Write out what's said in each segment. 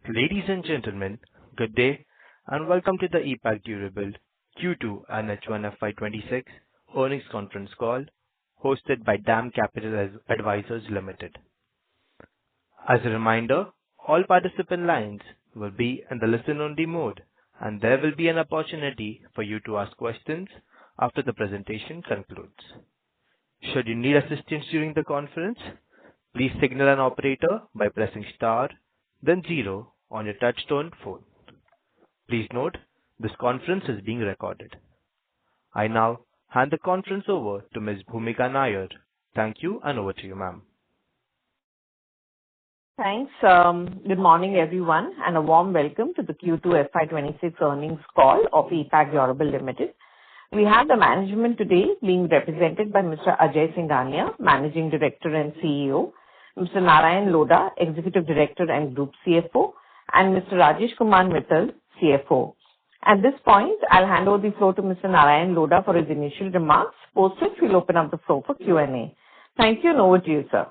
Ladies and gentlemen, good day, and welcome to the EPACK Durable Q2 and H1 FY26 earnings conference call hosted by DAM Capital Advisors Limited. As a reminder, all participant lines will be in the listen-only mode, and there will be an opportunity for you to ask questions after the presentation concludes. Should you need assistance during the conference, please signal an operator by pressing star, then 0 on your touchtone phone. Please note, this conference is being recorded. I now hand the conference over to Ms. Bhumika Nair. Thank you, and over to you, ma'am. Thanks. Good morning, everyone, and a warm welcome to the Q2 FY26 earnings call of EPACK Durable Limited. We have the management today being represented by Mr. Ajay Singhania, Managing Director and CEO, Mr. Narayan Lodha, Executive Director and Group CFO, and Mr. Rajesh Kumar Mittal, CFO. At this point, I'll hand over the floor to Mr. Narayan Lodha for his initial remarks, post which we'll open up the floor for Q&A. Thank you, and over to you, sir.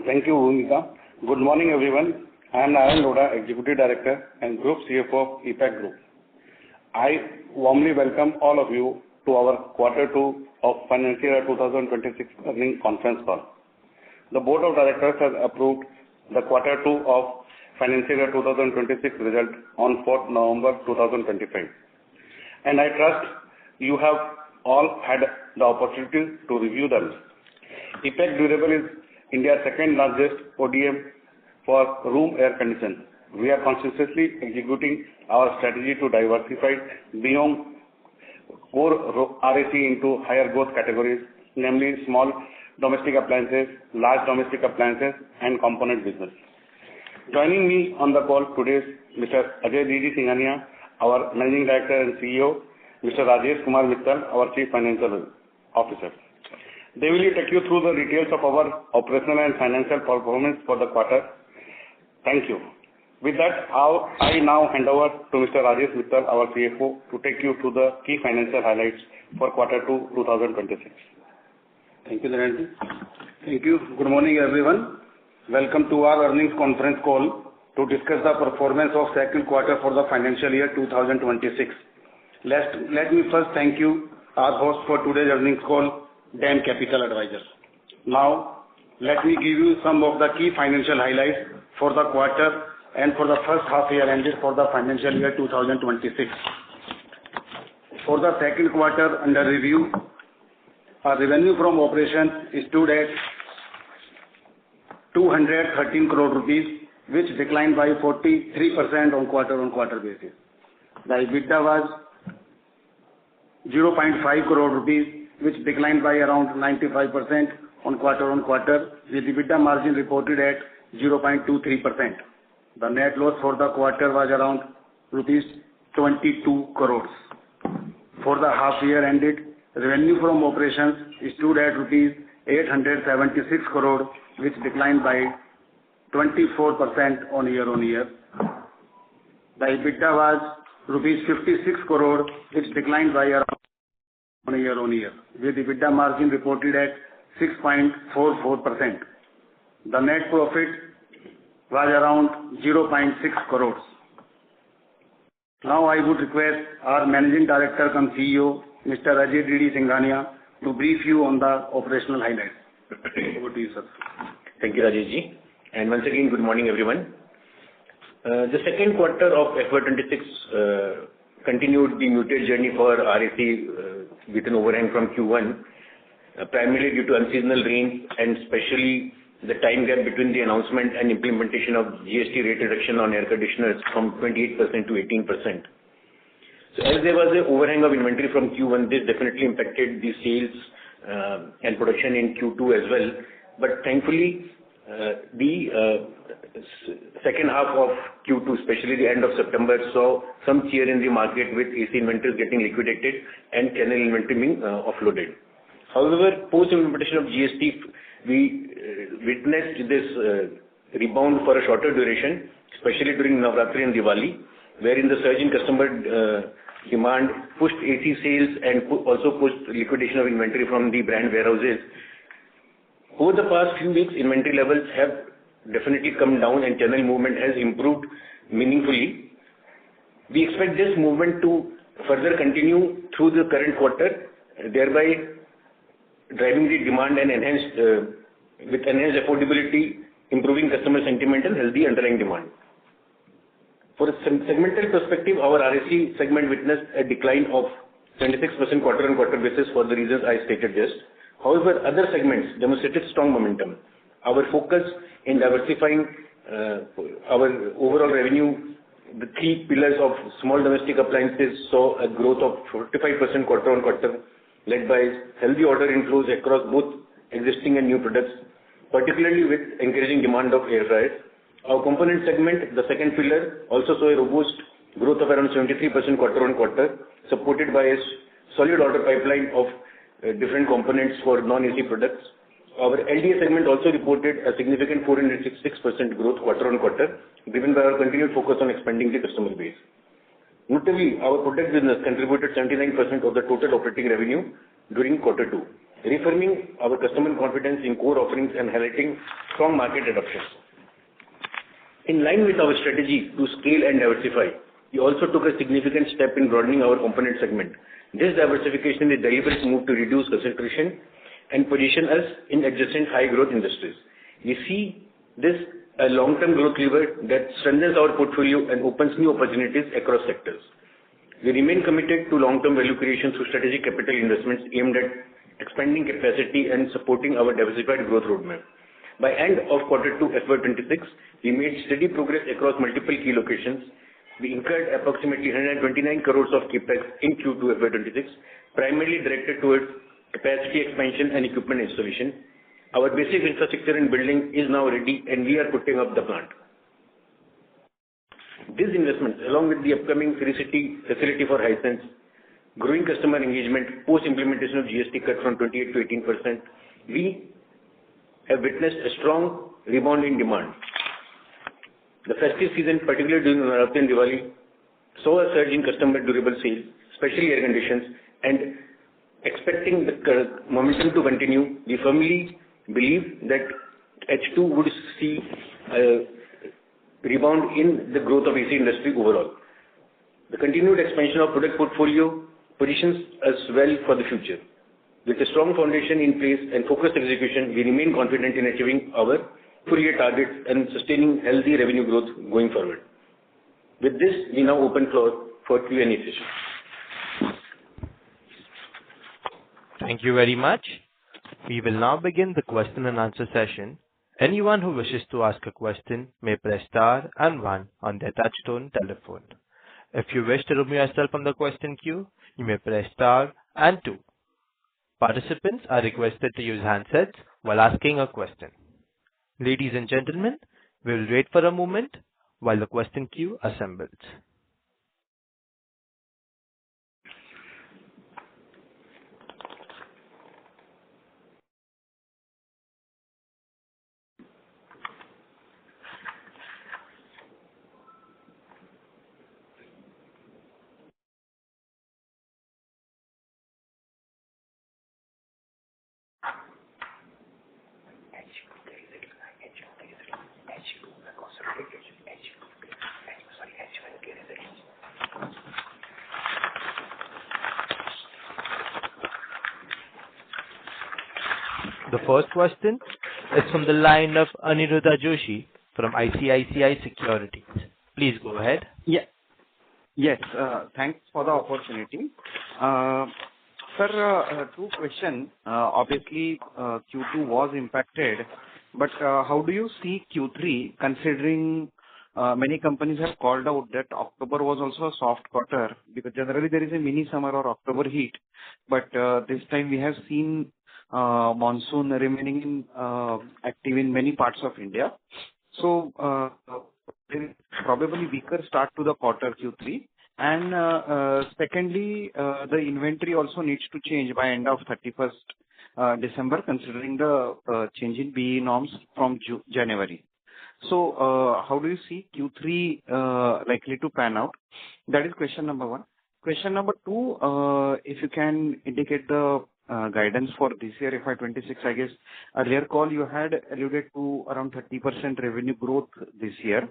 Thank you, Bhumika. Good morning, everyone. I am Narayan Lodha, Executive Director and Group CFO of EPACK Group. I warmly welcome all of you to our Q2 of financial year 2026 earnings conference call. The Board of Directors has approved the Q2 of financial year 2026 result on 4th November 2025. And I trust you have all had the opportunity to review them. EPACK Durable is India's second largest ODM for room air conditioning. We are consistently executing our strategy to diversify beyond core RAC into higher growth categories, namely small domestic appliances, large domestic appliances, and component business. Joining me on the call today is Mr. Ajay Singhania, our Managing Director and CEO, Mr. Rajesh Kumar Mittal, our Chief Financial Officer. They will take you through the details of our operational and financial performance for the quarter. Thank you. With that, I now hand over to Mr. Rajesh Mittal, our CFO, to take you through the key financial highlights for Q2 2026. Thank you, Narayan. Thank you. Good morning, everyone. Welcome to our earnings conference call to discuss the performance of second quarter for the financial year 2026. Let me first thank you, our host for today's earnings call, DAM Capital Advisors. Now, let me give you some of the key financial highlights for the quarter and for the first half year ended for the financial year 2026. For the second quarter under review, our revenue from operations stood at 213 crore rupees, which declined by 43% on quarter-on-quarter basis. The EBITDA was 0.5 crore rupees, which declined by around 95% on quarter-on-quarter, with EBITDA margin reported at 0.23%. The net loss for the quarter was around rupees 22 crores. For the half year ended, revenue from operations stood at rupees 876 crore, which declined by 24% on year-on-year. The EBITDA was rupees 56 crore, which declined by around on year-on-year, with EBITDA margin reported at 6.44%. The net profit was around 0.6 crores. Now I would request our Managing Director and CEO, Mr. Ajay Singhania, to brief you on the operational highlights. Over to you, sir. Thank you, Rajesh. And once again, good morning, everyone. The second quarter of FY26 continued the muted journey for RAC with an overhang from Q1, primarily due to unseasonal rains and especially the time gap between the announcement and implementation of GST rate reduction on air conditioners from 28% to 18%. So as there was an overhang of inventory from Q1, this definitely impacted the sales and production in Q2 as well. But thankfully, the second half of Q2, especially the end of September, saw some cheer in the market with AC inventories getting liquidated and channel inventory being offloaded. However, post-implementation of GST, we witnessed this rebound for a shorter duration, especially during Navratri and Diwali, wherein the surge in customer demand pushed AC sales and also pushed liquidation of inventory from the brand warehouses. Over the past few weeks, inventory levels have definitely come down and channel movement has improved meaningfully. We expect this movement to further continue through the current quarter, thereby driving the demand and with enhanced affordability, improving customer sentiment and healthy underlying demand. For a segmental perspective, our RAC segment witnessed a decline of 76% quarter-on-quarter basis for the reasons I stated just. However, other segments demonstrated strong momentum. Our focus in diversifying our overall revenue, the three pillars of small domestic appliances saw a growth of 45% quarter-on-quarter, led by healthy order inflows across both existing and new products, particularly with encouraging demand of air fryers. Our component segment, the second pillar, also saw a robust growth of around 73% quarter-on-quarter, supported by a solid order pipeline of different components for non-AC products. Our LDA segment also reported a significant 466% growth quarter-on-quarter, driven by our continued focus on expanding the customer base. Notably, our product business contributed 79% of the total operating revenue during quarter 2, reaffirming our customer confidence in core offerings and highlighting strong market adoption. In line with our strategy to scale and diversify, we also took a significant step in broadening our component segment. This diversification is a deliberate move to reduce concentration and position us in adjacent high-growth industries. We see this a long-term growth lever that strengthens our portfolio and opens new opportunities across sectors. We remain committed to long-term value creation through strategic capital investments aimed at expanding capacity and supporting our diversified growth roadmap. By end of quarter 2 FY26, we made steady progress across multiple key locations. We incurred approximately 129 crores of CapEx in Q2 FY26, primarily directed towards capacity expansion and equipment installation. Our basic infrastructure and building is now ready and we are putting up the plant. These investments, along with the upcoming City facility for Hisense, growing customer engagement post-implementation of GST cut from 28 to 18%, we have witnessed a strong rebound in demand. The festive season, particularly during Navratri and Diwali, saw a surge in customer durable sales, especially air conditions, and expecting the momentum to continue, we firmly believe that H2 would see a rebound in the growth of AC industry overall. The continued expansion of product portfolio positions us well for the future. With a strong foundation in place and focused execution, we remain confident in achieving our full-year targets and sustaining healthy revenue growth going forward. With this, we now open floor for Q&A session. Thank you very much. We will now begin the question and answer session. Anyone who wishes to ask a question may press star and 1 on their touchtone telephone. If you wish to remove yourself from the question queue, you may press star and 2. Participants are requested to use handsets while asking a question. Ladies and gentlemen, we will wait for a moment while the question queue assembles. The first question is from the line of Aniruddha Joshi from ICICI Securities. Please go ahead. Yeah. Yes, thanks for the opportunity. Sir, two questions. Obviously, Q2 was impacted, but how do you see Q3 considering many companies have called out that October was also a soft quarter because generally there is a mini summer or October heat, but this time we have seen monsoon remaining active in many parts of India. So, probably weaker start to the quarter Q3. And secondly, the inventory also needs to change by end of 31st December, considering the change in BE norms from January. So, how do you see Q3 likely to pan out? That is question number one. Question number two, if you can indicate the guidance for this year, FY26? I guess earlier call you had alluded to around 30% revenue growth this year.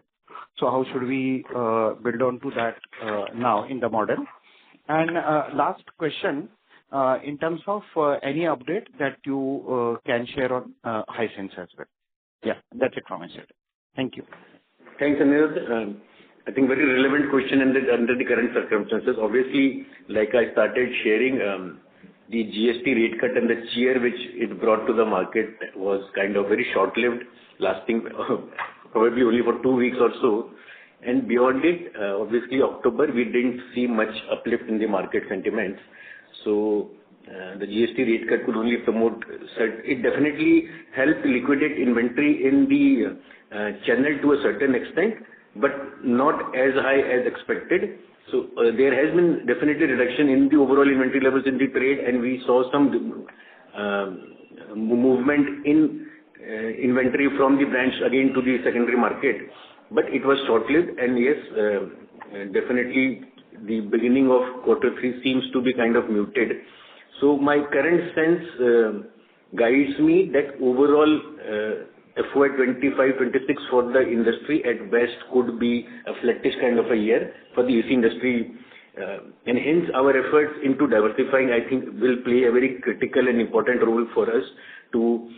So how should we build on to that now in the model? And last question, in terms of any update that you can share on Hisense as well. Yeah, that's it from my side. Thank you. Thanks, Anirudh. I think very relevant question under the current circumstances. Obviously, like I started sharing, the GST rate cut and the cheer which it brought to the market was kind of very short-lived, lasting probably only for 2 weeks or so. And beyond it, obviously October, we didn't see much uplift in the market sentiments. So the GST rate cut could only promote, it definitely helped liquidate inventory in the channel to a certain extent, but not as high as expected. So there has been definitely reduction in the overall inventory levels in the trade, and we saw some movement in inventory from the branch again to the secondary market. But it was short-lived, and yes, definitely the beginning of Q3 seems to be kind of muted. So my current sense guides me that overall FY25-26 for the industry at best could be a flattish kind of a year for the AC industry. And hence our efforts into diversifying, I think, will play a very critical and important role for us to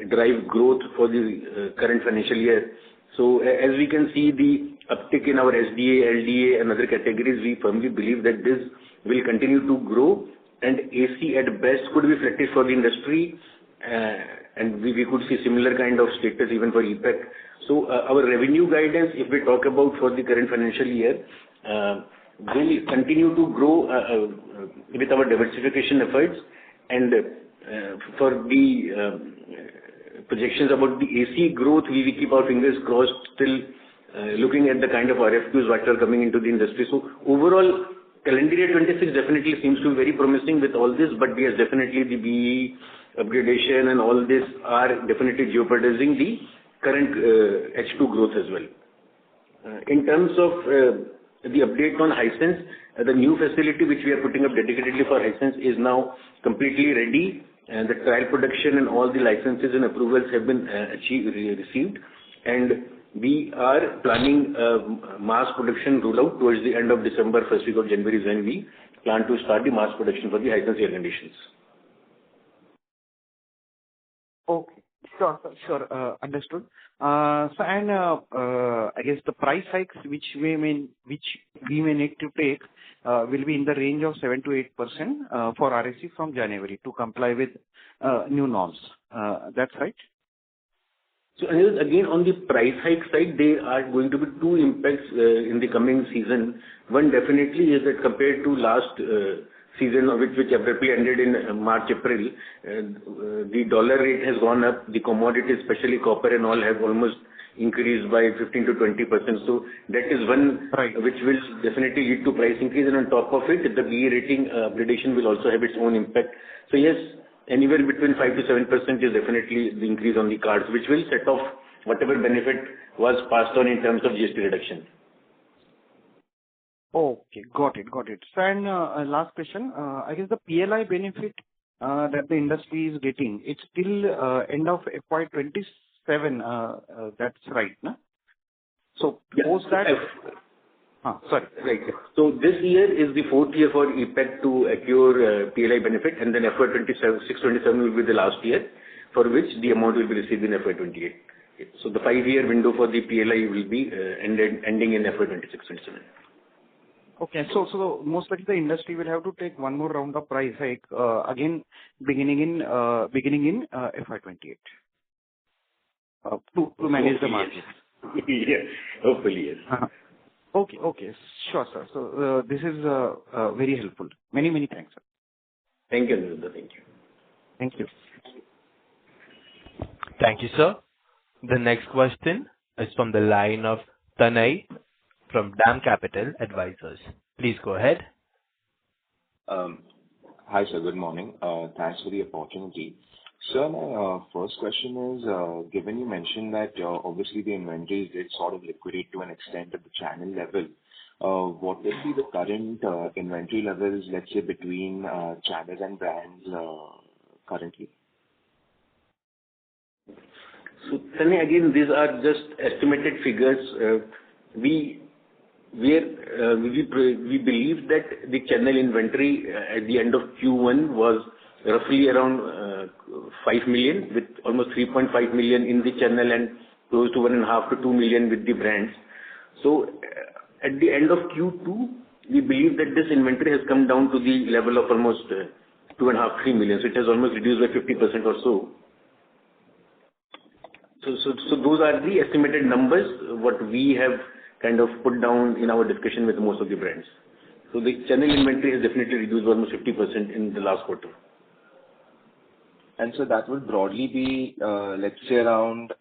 drive growth for the current financial year. So as we can see the uptick in our SDA, LDA and other categories, we firmly believe that this will continue to grow, and AC at best could be flattish for the industry, and we could see similar kind of status even for EPACK. So our revenue guidance, if we talk about for the current financial year, will continue to grow with our diversification efforts, and for the projections about the AC growth, we keep our fingers crossed, still looking at the kind of RFQs that are coming into the industry. So overall, calendar year 26 definitely seems to be very promising with all this, but yes, definitely the BE upgradation and all this are definitely jeopardizing the current H2 growth as well. In terms of the update on Hisense, the new facility which we are putting up dedicatedly for Hisense is now completely ready. And the trial production and all the licenses and approvals have been received, and we are planning mass production rollout towards the end of December, first week of January is when we plan to start the mass production for the Hisense air conditions. Okay, sure, understood. So and I guess the price hikes which we may need to take will be in the range of 7 to 8% for RAC from January to comply with new norms. That's right? So again, on the price hike side, there are going to be two impacts in the coming season. One definitely is that compared to last season, which abruptly ended in March, April, the dollar rate has gone up. The commodities, especially copper and all, have almost increased by 15 to 20%. So that is one which will definitely lead to price increase. And on top of it, the BE rating upgradation will also have its own impact. So yes, anywhere between 5 to 7% is definitely the increase on the cards, which will set off whatever benefit was passed on in terms of GST reduction. Okay, got it. So and last question, I guess the PLI benefit that the industry is getting, it's till end of FY27. That's right, no? So post that. Sorry. Right. So this year is the fourth year for EPACK to accrue PLI benefit, and then FY26-27 will be the last year for which the amount will be received in FY28. So the 5-year window for the PLI will be ending in FY26-27. Okay, so most likely the industry will have to take one more round of price hike again beginning in FY28 to manage the margins. Yes, hopefully yes. Okay, sure, sir. So this is very helpful. Many thanks, sir. Thank you, Aniruddha. Thank you. Thank you, sir. The next question is from the line of Tanay from DAM Capital Advisors. Please go ahead. Hi, sir. Good morning. Thanks for the opportunity. Sir, my first question is, given you mentioned that obviously the inventories did sort of liquidate to an extent at the channel level, what will be the current inventory levels, let's say, between channels and brands currently? So, Tanay, again, these are just estimated figures. We believe that the channel inventory at the end of Q1 was roughly around 5 million, with almost 3.5 million in the channel and close to 1.5 to 2 million with the brands. So at the end of Q2, we believe that this inventory has come down to the level of almost 2.5, 3 million. So it has almost reduced by 50% or so. So those are the estimated numbers, what we have kind of put down in our discussion with most of the brands. So the channel inventory has definitely reduced almost 50% in the last quarter. And so that would broadly be, let's say, around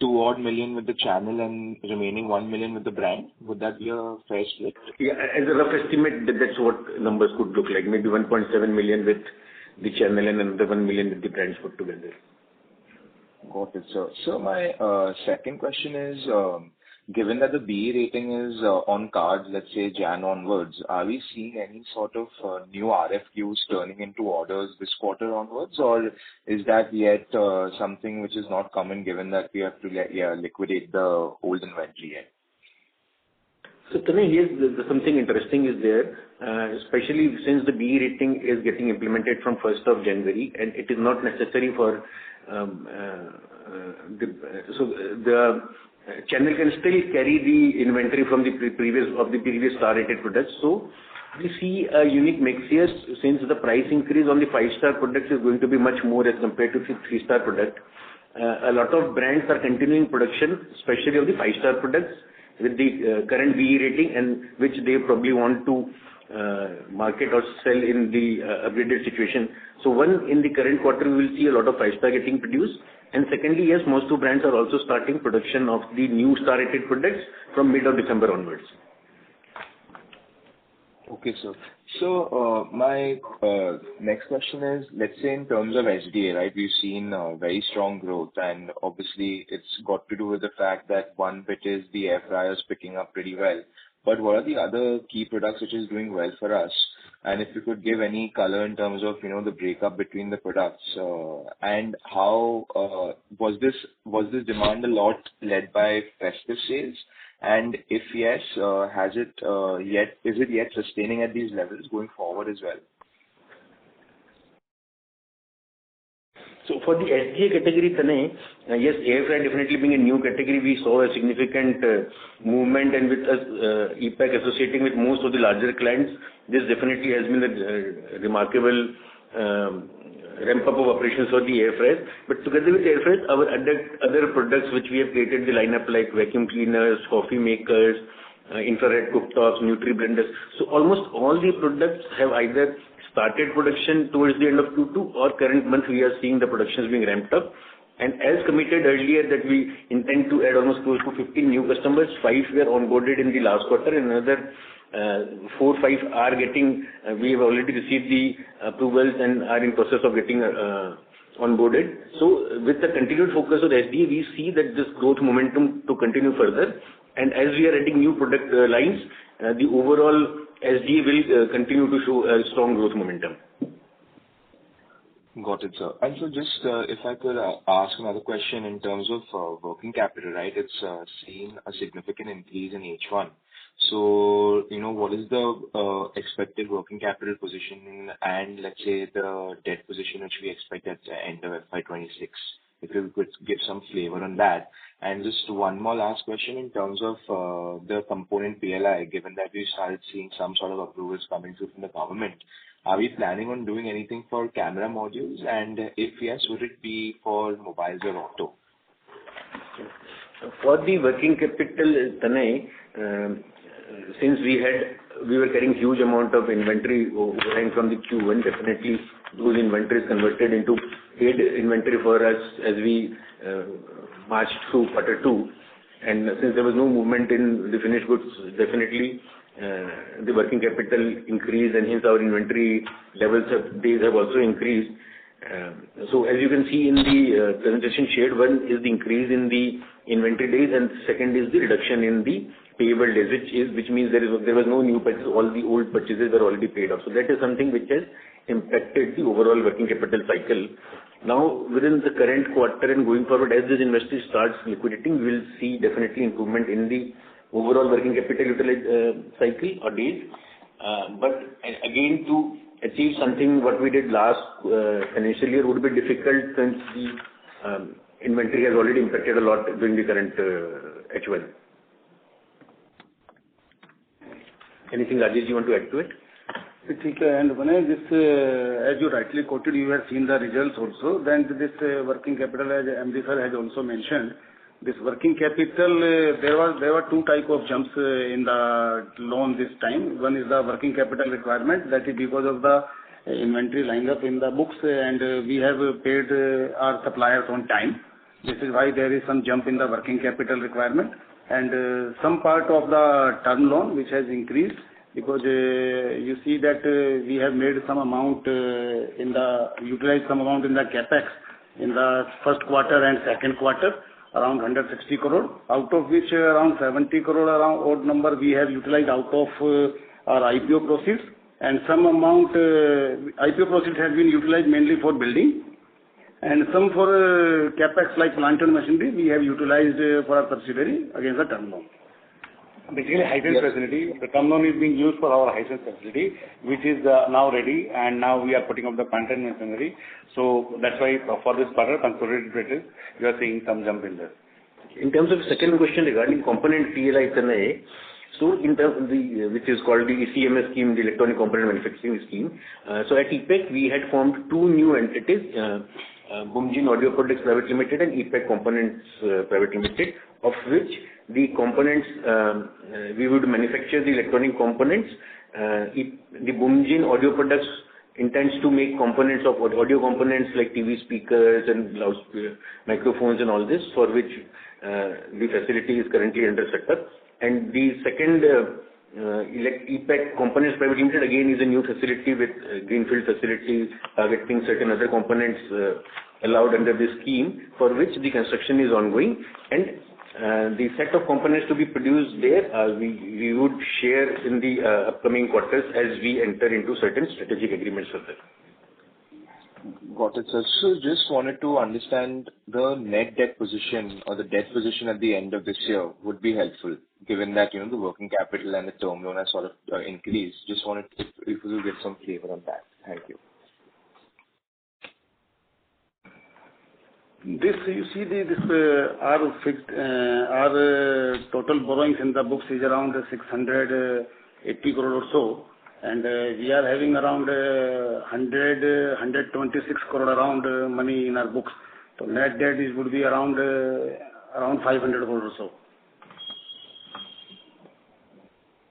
2 odd million with the channel and remaining 1 million with the brand. Would that be a fair split? Yeah, as a rough estimate, that's what numbers could look like. Maybe 1.7 million with the channel and another 1 million with the brands put together. Got it, sir. So my second question is, given that the BE rating is on cards, let's say Jan onwards, are we seeing any sort of new RFQs turning into orders this quarter onwards, or is that yet something which is not common given that we have to liquidate the old inventory yet? So, Tanay, here's something interesting is there, especially since the BE rating is getting implemented from 1st of January, and it is not necessary for the channel can still carry the inventory from the previous star-rated products. So we see a unique mix here since the price increase on the 5-star products is going to be much more as compared to the 3-star product. A lot of brands are continuing production, especially of the 5-star products with the current BE rating, and which they probably want to market or sell in the upgraded situation. So one, in the current quarter, we will see a lot of 5-star getting produced. And secondly, yes, most two brands are also starting production of the new star-rated products from mid of December onwards. Okay, sir. So my next question is, let's say in terms of SDA, right, we've seen very strong growth, and obviously it's got to do with the fact that one bit is the air fryers picking up pretty well. But what are the other key products which is doing well for us? And if you could give any color in terms of, the breakup between the products, and how was this demand a lot led by festive sales? And if yes, is it yet sustaining at these levels going forward as well? So for the SDA category, Tanay, yes, air fryer definitely being a new category, we saw a significant movement, and with us, EPACK associating with most of the larger clients, this definitely has been a remarkable ramp up of operations for the air fryers. But together with air fryers, our other products which we have created the lineup like vacuum cleaners, coffee makers, infrared cooktops, nutri blenders. So almost all the products have either started production towards the end of Q2 or current month we are seeing the productions being ramped up. And as committed earlier that we intend to add almost close to 15 new customers, 5 were onboarded in the last quarter, and another 4, 5 are getting, we have already received the approvals and are in process of getting onboarded. So with the continued focus on SDA, we see that this growth momentum to continue further. And as we are adding new product lines, the overall SDA will continue to show a strong growth momentum. Got it, sir. And so just if I could ask another question in terms of working capital, right? It's seeing a significant increase in H1. So, what is the expected working capital position and let's say the debt position which we expect at the end of FY26? If you could give some flavor on that. And just one more last question in terms of the component PLI, given that we started seeing some sort of approvals coming through from the government, are we planning on doing anything for camera modules? And if yes, would it be for mobiles or auto? For the working capital, Tanay, since we were carrying huge amount of inventory overhang from the Q1, definitely those inventories converted into paid inventory for us as we marched through quarter 2. And since there was no movement in the finished goods, definitely the working capital increased, and hence our inventory days have also increased. So as you can see in the presentation shared, one is the increase in the inventory days, and second is the reduction in the payable days, which means there was no new purchase. All the old purchases were already paid off. So that is something which has impacted the overall working capital cycle. Now, within the current quarter and going forward, as this industry starts liquidating, we will see definitely improvement in the overall working capital cycle or days. But again, to achieve something what we did last financial year would be difficult, since the inventory has already impacted a lot during the current H1. Anything, Rajesh, you want to add to it? And Vinay, this, as you rightly quoted, you have seen the results also. Then this working capital, as MD sir has also mentioned, this working capital, there were two type of jumps in the loan this time. One is the working capital requirement, that is because of the inventory lying up in the books, and we have paid our suppliers on time. This is why there is some jump in the working capital requirement, and some part of the term loan which has increased, because you see that we have made some amount utilized some amount in the capex in the first quarter and second quarter, around 160 crore, out of which around 70 crore, around odd number, we have utilized out of our IPO proceeds, and some amount IPO proceeds has been utilized mainly for building, and some for capex like plant and machinery we have utilized for our subsidiary against the term loan. Basically, Hisense facility, the term loan is being used for our Hisense facility, which is now ready, and now we are putting up the plant and machinery. So that's why for this quarter, consolidated basis, you are seeing some jump in this. In terms of second question regarding component PLI SNA, so in terms of which is called the ECMS scheme, the Electronic Component Manufacturing Scheme. So at EPACK, we had formed two new entities, Bumjin Audio Products Private Limited and EPACK Components Private Limited, of which the components, we would manufacture the electronic components. The Bumjin Audio Products intends to make components of audio components like TV speakers and microphones and all this, for which the facility is currently under setup. And the second EPACK Components Private Limited again is a new facility with greenfield facility targeting certain other components allowed under this scheme, for which the construction is ongoing, and the set of components to be produced there we would share in the upcoming quarters as we enter into certain strategic agreements with them. Got it, sir. So just wanted to understand the net debt position or the debt position at the end of this year would be helpful, given that, the working capital and the term loan has sort of increased. Just wanted if we could get some flavor on that. Thank you. This, you see, our total borrowings in the books is around 680 crore or so, and we are having around 126 crore around money in our books. So net debt would be around 500 crore or so.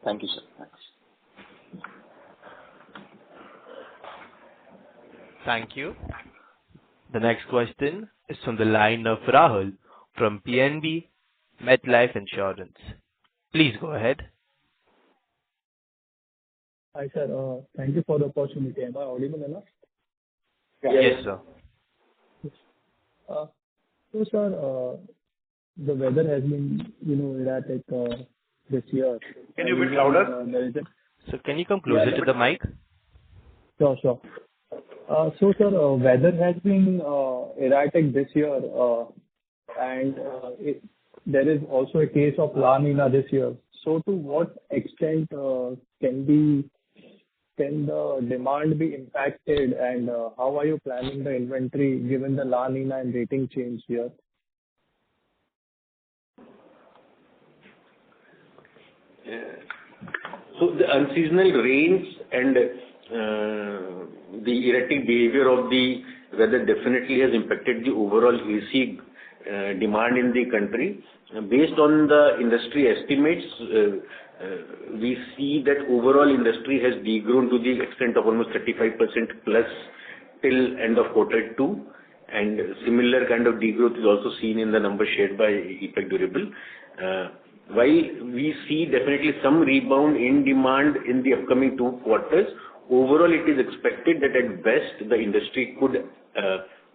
Thank you, sir. Thanks. Thank you. The next question is from the line of Rahul from PNB MetLife Insurance. Please go ahead. Hi, sir. Thank you for the opportunity. Am I audible enough? Yes, sir. So, sir, the weather has been, erratic this year. Can you be louder? So, can you come closer to the mic? Sure. So, sir, weather has been erratic this year, and there is also a case of La Nina this year. So, to what extent can the demand be impacted, and how are you planning the inventory given the La Nina and rating change here? So the unseasonal rains and the erratic behavior of the weather definitely has impacted the overall AC demand in the country. Based on the industry estimates, we see that overall industry has degrown to the extent of almost 35% plus till end of quarter 2, and similar kind of degrowth is also seen in the numbers shared by EPACK Durable. While we see definitely some rebound in demand in the upcoming 2 quarters, overall it is expected that at best the industry could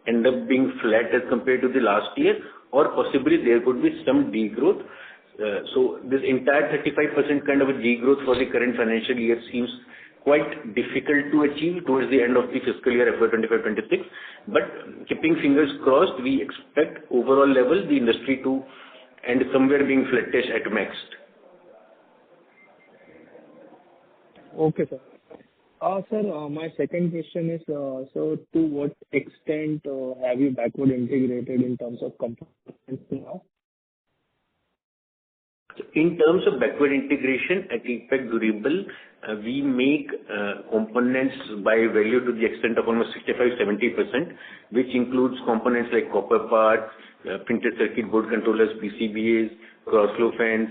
end up being flat as compared to the last year, or possibly there could be some degrowth. So this entire 35% kind of a degrowth for the current financial year seems quite difficult to achieve towards the end of the fiscal year FY25-26. But keeping fingers crossed, we expect overall level the industry to end somewhere being flattish at max. Okay, sir. Sir, my second question is, so to what extent have you backward integrated in terms of components now? In terms of backward integration at EPACK Durable, we make components by value to the extent of almost 65-70%, which includes components like copper parts, printed circuit board controllers, PCBAs, cross-flow fans,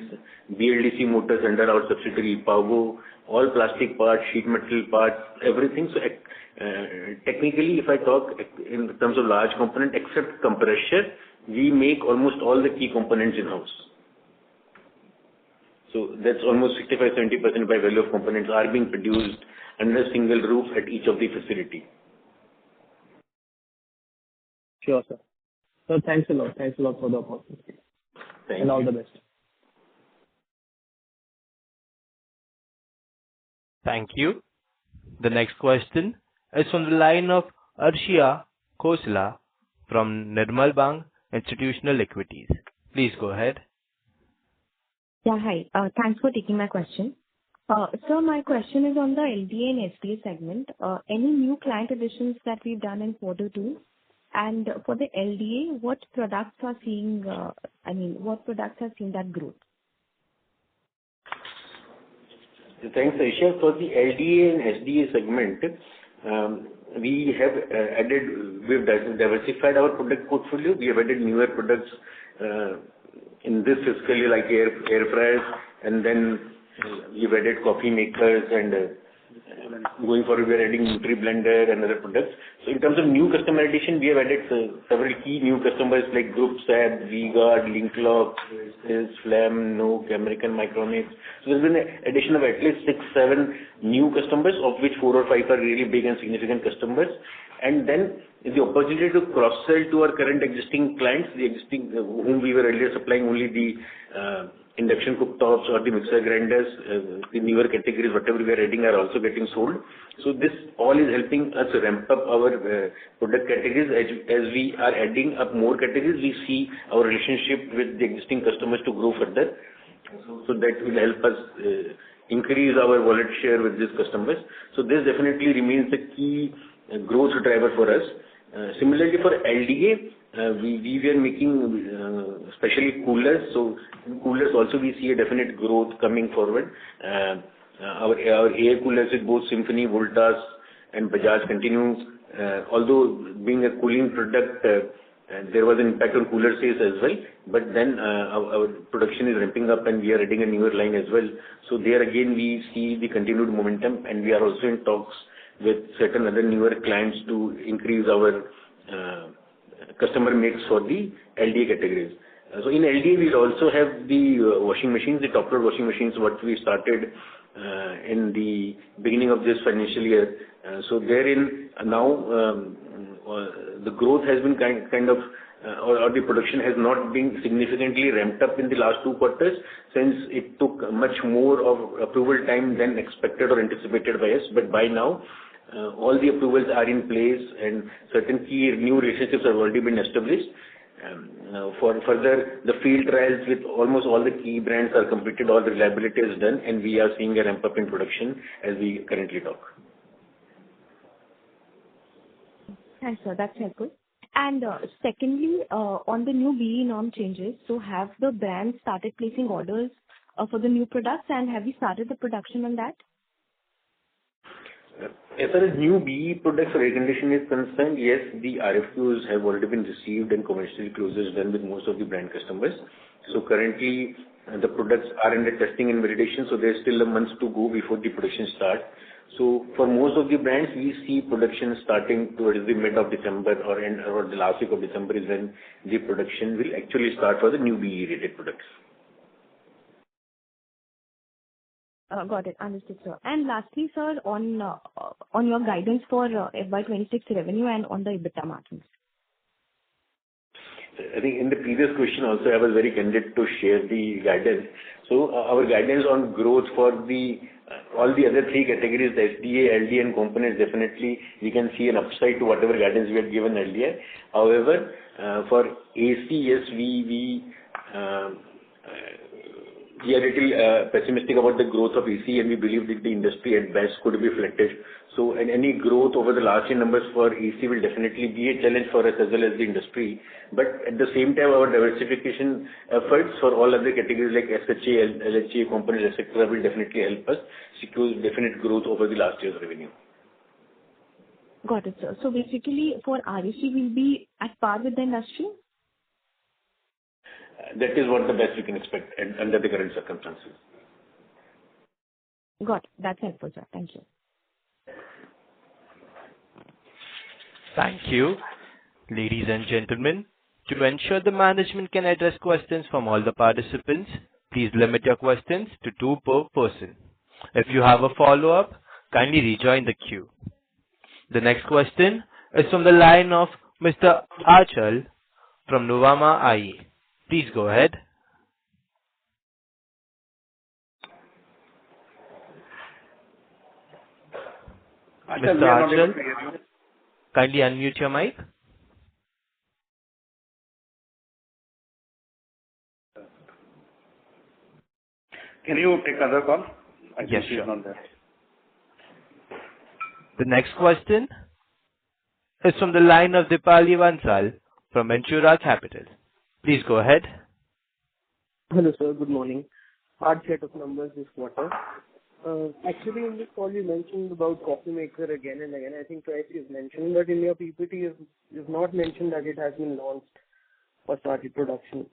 BLDC motors under our subsidiary EPACK, all plastic parts, sheet metal parts, everything. So technically, if I talk in terms of large component, except compressor, we make almost all the key components in-house. So that's almost 65-70% by value of components are being produced under a single roof at each of the facility. Sure, sir. So thanks a lot. Thanks a lot for the opportunity. Thank and you. all the best. Thank you. The next question is from the line of Arshia Khosla from Nirmal Bang Institutional Equities. Please go ahead. Yeah, hi. Thanks for taking my question. So my question is on the LDA and SDA segment. Any new client additions that we've done in quarter two? And for the LDA, what products are seeing, what products are seeing that growth? Thanks, Aisha. For the LDA and SDA segment, we have diversified our product portfolio. We have added newer products in this fiscal year, like air fryers, and then we've added coffee makers, and going forward, we are adding Nutri Blender and other products. So in terms of new customer addition, we have added several key new customers like Group SAB, V-Guard, Linklock, Flam, Nook, American Micronics. So there's been an addition of at least 6-7 new customers, of which 4 or 5 are really big and significant customers. And then the opportunity to cross-sell to our current existing clients, whom we were earlier supplying only the induction cooktops or the mixer grinders, the newer categories, whatever we are adding, are also getting sold. So this all is helping us ramp up our product categories. As we are adding up more categories, we see our relationship with the existing customers to grow further. So that will help us increase our wallet share with these customers. So this definitely remains a key growth driver for us. Similarly, for LDA, we were making especially coolers. So in coolers also we see a definite growth coming forward. Our air coolers with both Symphony, Voltas and Bajaj continue. Although being a cooling product, there was an impact on cooler sales as well. But then our production is ramping up and we are adding a newer line as well. So there again we see the continued momentum, and we are also in talks with certain other newer clients to increase our customer mix for the LDA categories. So in LDA, we also have the washing machines, the top-load washing machines, what we started in the beginning of this financial year. So therein now the growth has been kind of, or the production has not been significantly ramped up in the last 2 quarters, since it took much more of approval time than expected or anticipated by us. But by now, all the approvals are in place and certain key new relationships have already been established. For further, the field trials with almost all the key brands are completed, all the reliability is done, and we are seeing a ramp up in production as we currently talk. Thanks, sir. That's helpful. And secondly, on the new BE norm changes, so have the brands started placing orders for the new products, and have you started the production on that? As far as new BE products or air conditioning is concerned, yes, the RFQs have already been received and commercial closes done with most of the brand customers. So currently, the products are under testing and validation, so there's still a month to go before the production starts. So for most of the brands, we see production starting towards the mid of December or the last week of December is when the production will actually start for the new BE rated products. Got it. Understood, sir. And lastly, sir, on your guidance for FY26 revenue and on the EBITDA margins. I think in the previous question also, I was very candid to share the guidance. So our guidance on growth for all the other three categories, the SDA, LD, and components, definitely we can see an upside to whatever guidance we had given earlier. However, for AC, yes, we are little pessimistic about the growth of AC, and we believe that the industry at best could be flattish. So, and any growth over the last year numbers for AC will definitely be a challenge for us as well as the industry. But at the same time, our diversification efforts for all other categories like SHA, LHA, components, etc., will definitely help us secure definite growth over the last year's revenue. Got it, sir. So basically, for REC, we'll be at par with the industry? That is what the best we can expect under the current circumstances. Got it. That's helpful, sir. Thank you. Thank you. Ladies and gentlemen, to ensure the management can address questions from all the participants, please limit your questions to 2 per person. If you have a follow-up, kindly rejoin the queue. The next question is from the line of Mr. Achal from Nuvama IE. Please go ahead. Mr. Achal, kindly unmute your mic. Can you take other call? Yes, sure. The next question is from the line of Dipali Vansal from Ventura Capital. Please go ahead. Hello, sir. Good morning. Hard set of numbers this quarter. Actually, in this call, you mentioned about coffee maker again and again. I think twice you've mentioned, but in your PPT, you've not mentioned that it has been launched or started production.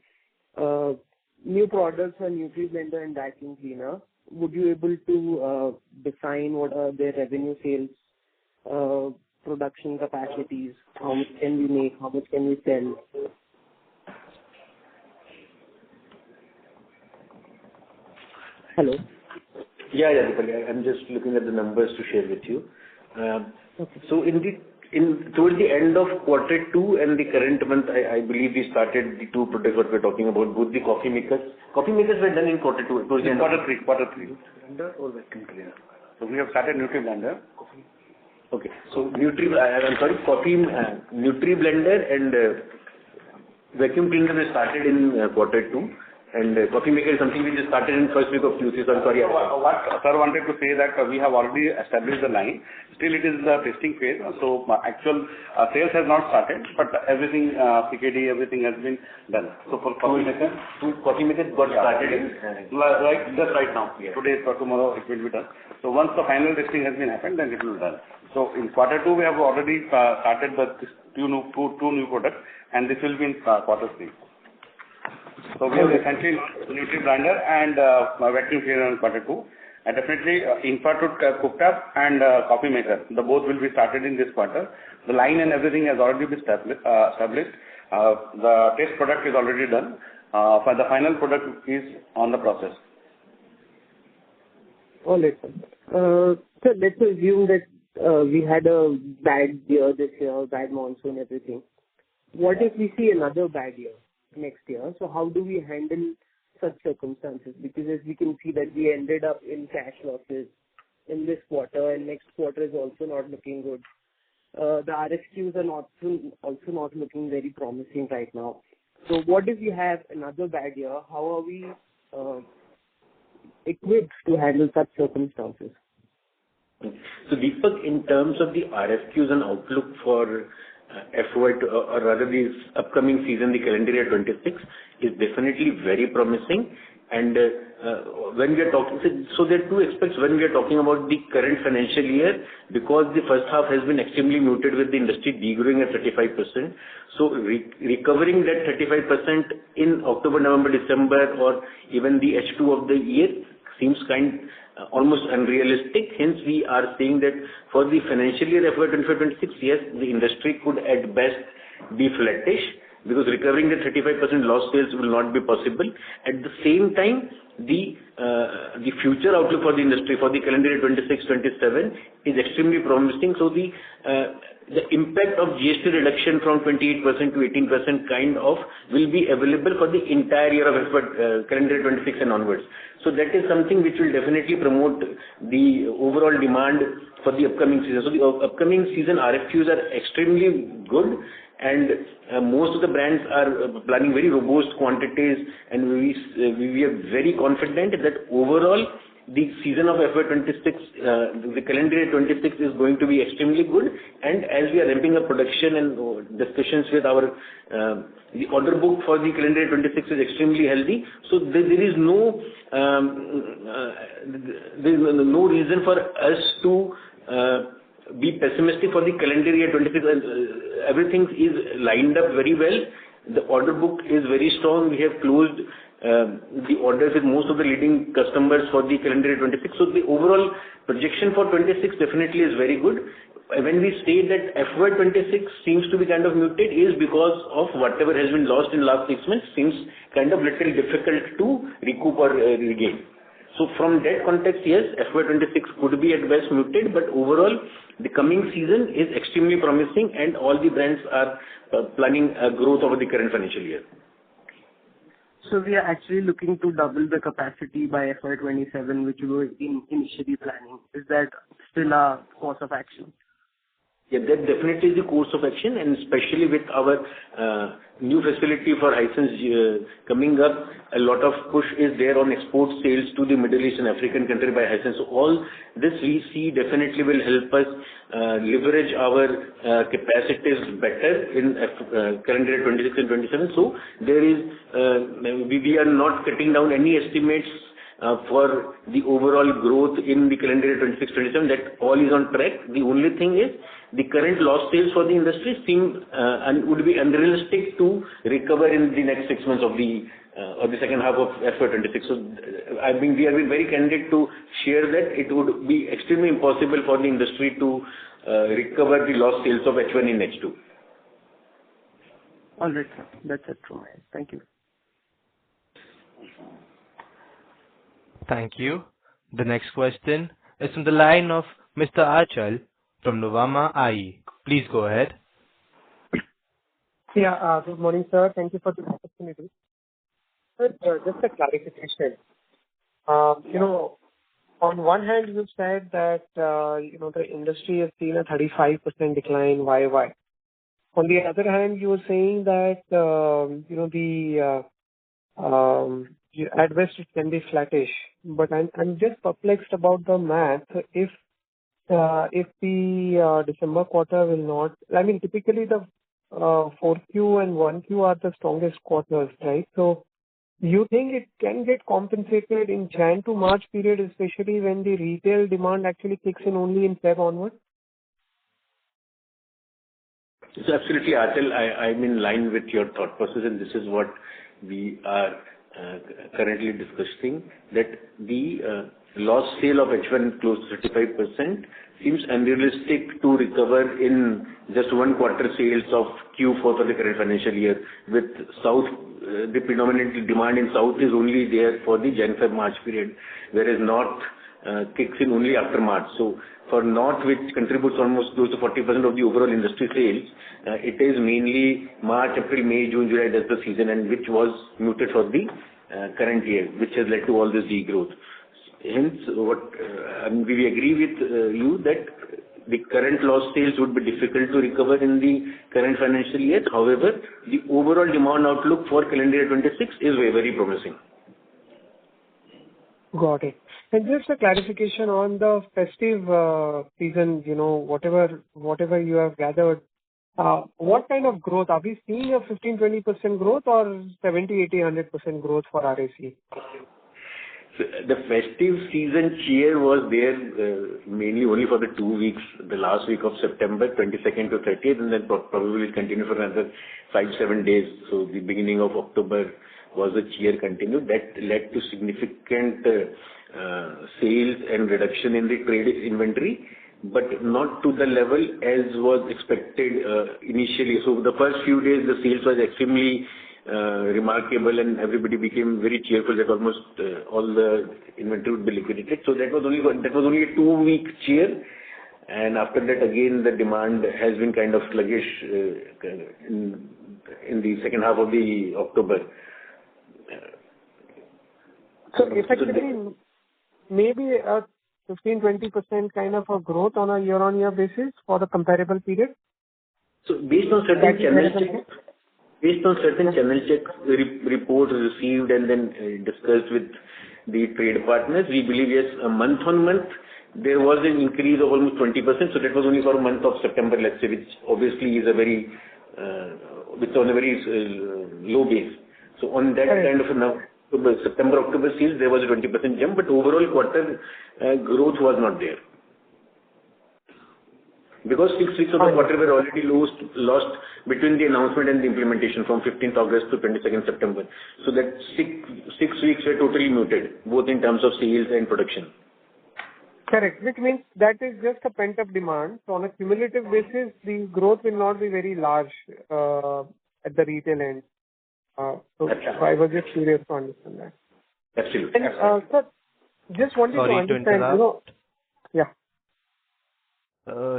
New products are Nutri Blender and vacuum cleaner. Would you able to define what are their revenue sales, production capacities? How much can we make? How much can we sell? Hello. Yeah, Dipali. I'm just looking at the numbers to share with you. Okay. So towards the end of quarter 2 and the current month, I believe we started the 2 products what we're talking about, both the coffee makers. Coffee makers were done in quarter 2. Towards the end Quarter 3. Blender or vacuum cleaner? So we have started Nutri Blender. Okay. So coffee Nutri Blender and vacuum cleaner we started in quarter 2. And coffee maker is something we just started in first week of Q3. So I'm sorry. What sir wanted to say that we have already established the line. Still it is the testing phase. So actual sales has not started, but everything, PKD, everything has been done. So for coffee maker got started like just right now. Yeah. Today or tomorrow it will be done. So once the final testing has been happened, then it will be done. So in quarter 2 we have already started the two new products, and this will be in quarter 3. So we have essentially Nutri Blender and vacuum cleaner in quarter 2. And definitely infrared cooktop and coffee maker. The both will be started in this quarter. The line and everything has already been established. The test product is already done. For the final product is on the process. All right, sir. So let's assume that we had a bad year this year, bad monsoon, everything. What if we see another bad year next year? So how do we handle such circumstances? Because as we can see that we ended up in cash losses in this quarter, and next quarter is also not looking good. The RFQs are also not looking very promising right now. So what if we have another bad year? How are we equipped to handle such circumstances? So Deepak, in terms of the RFQs and outlook for FY, or rather this upcoming season, the calendar year 26, is definitely very promising. And when we are talking, so there are 2 aspects when we are talking about the current financial year, because the first half has been extremely muted with the industry degrowing at 35%. So recovering that 35% in October, November, December, or even the H2 of the year seems almost unrealistic. Hence, we are saying that for the financial year FY25-26, yes, the industry could at best be flattish, because recovering the 35% lost sales will not be possible. At the same time, the future outlook for the industry for the calendar year 26-27 is extremely promising. So the impact of GST reduction from 28% to 18% kind of will be available for the entire year of calendar year 26 and onwards. So that is something which will definitely promote the overall demand for the upcoming season. So the upcoming season RFQs are extremely good, and most of the brands are planning very robust quantities, and we are very confident that overall the season of FY26, the calendar year 26 is going to be extremely good. And as we are ramping up production and discussions with our the order book for the calendar year 26 is extremely healthy. So there is no reason for us to be pessimistic for the calendar year 26. Everything is lined up very well. The order book is very strong. We have closed the orders with most of the leading customers for the calendar year 26. So the overall projection for 26 definitely is very good. When we say that FY 26 seems to be kind of muted, is because of whatever has been lost in last 6 months seems kind of little difficult to recoup or regain. So from that context, yes, FY26 could be at best muted, but overall the coming season is extremely promising, and all the brands are planning growth over the current financial year. So we are actually looking to double the capacity by FY27, which we were initially planning. Is that still a course of action? Yeah, that definitely is the course of action, and especially with our new facility for Hisense coming up, a lot of push is there on export sales to the Middle East and African country by Hisense. So all this we see definitely will help us leverage our capacities better in calendar year 26 and 27. So there is we are not cutting down any estimates for the overall growth in the calendar year 26-27. That all is on track. The only thing is the current lost sales for the industry seem and would be unrealistic to recover in the next 6 months of the second half of FY26. So I mean, we have been very candid to share that it would be extremely impossible for the industry to recover the lost sales of H1 in H2. All right, sir. That's it from my end. Thank you. Thank you. The next question is from the line of Mr. Achal from Nuvama IE. Please go ahead. Yeah, good morning, sir. Thank you for the opportunity. Sir, just a clarification. On one hand, you said that, the industry has seen a 35% decline YY. On the other hand, you were saying that, at best it can be flattish. But I'm just perplexed about the math. If the December quarter will not, I mean, typically the 4Q and 1Q are the strongest quarters, right? So you think it can get compensated in Jan to March period, especially when the retail demand actually kicks in only in Feb onward? So absolutely, Achal, I'm in line with your thought process, and this is what we are currently discussing, that the lost sale of H1 close to 35% seems unrealistic to recover in just one quarter sales of Q4 for the current financial year. With South, the predominant demand in South is only there for the Jan-Feb-March period, whereas North kicks in only after March. So for North, which contributes almost close to 40% of the overall industry sales, it is mainly March, April, May, June, July, that's the season, and which was muted for the current year, which has led to all this degrowth. Hence, we agree with you that the current lost sales would be difficult to recover in the current financial year. However, the overall demand outlook for calendar year 26 is very, very promising. Got it. And just a clarification on the festive season, whatever you have gathered, what kind of growth? Are we seeing a 15-20% growth or 70, 80, 100% growth for RAC? So the festive season cheer was there mainly only for the 2 weeks, the last week of September, 22nd to 30th, and then probably will continue for another 5-7 days. So the beginning of October was the cheer continued. That led to significant sales and reduction in the trade inventory, but not to the level as was expected initially. So the first few days the sales was extremely remarkable, and everybody became very cheerful that almost all the inventory would be liquidated. So that was only a 2-week cheer, and after that again the demand has been kind of sluggish in the second half of the October. So effectively, maybe a 15-20% kind of a growth on a year-on-year basis for the comparable period. So based on certain channel checks, reports received and then discussed with the trade partners, we believe yes, a month on month there was an increase of almost 20%. So that was only for a month of September, let's say, which obviously is which on a very low base. So on that kind of a September October sales, there was a 20% jump, but overall quarter growth was not there. Because 6 weeks of the quarter were already lost between the announcement and the implementation from 15th August to 22nd September. So that 6 weeks were totally muted, both in terms of sales and production. Correct, which means that is just a pent-up demand. So on a cumulative basis, the growth will not be very large at the retail end. So I was just curious to understand that. Absolutely. And sir, just wanted to understand, yeah.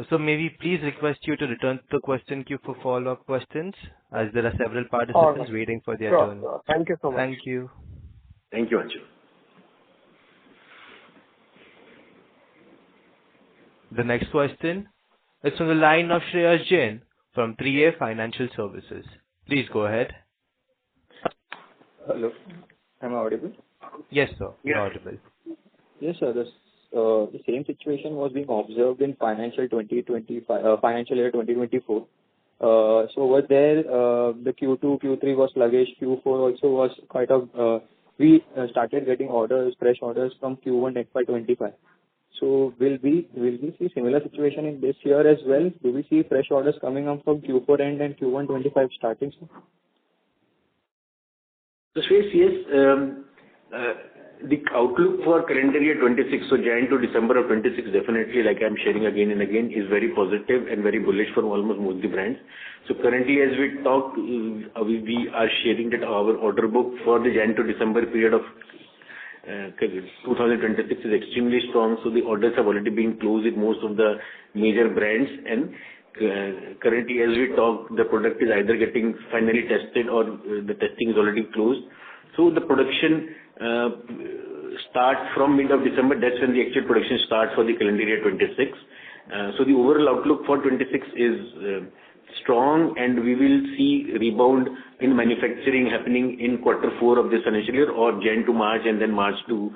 So may we please request you to return to the question queue for follow-up questions, as there are several participants waiting for their turn. Sure. Thank you so much. Thank you. Thank you, Anju. The next question is from the line of Shreyas Jain from 3A Financial Services. Please go ahead. Hello. Am I audible? Yes, sir. You're audible. Yes, sir. The same situation was being observed in financial year 2024. So was there the Q2, Q3 was sluggish, Q4 also was quite we started getting fresh orders from Q1 FY25. So will we see similar situation in this year as well? Do we see fresh orders coming up from Q4 end and Q1 25 starting? So yes, the outlook for calendar year 26, so Jan to December of 26, definitely, like I'm sharing again and again, is very positive and very bullish for almost most of the brands. So currently, as we talk, we are sharing that our order book for the Jan to December period of 2026 is extremely strong. So the orders have already been closed with most of the major brands, and currently, as we talk, the product is either getting finally tested or the testing is already closed. So the production starts from mid of December. That's when the actual production starts for the calendar year 26. So the overall outlook for 26 is strong, and we will see rebound in manufacturing happening in Q4 of this financial year, or Jan to March, and then March to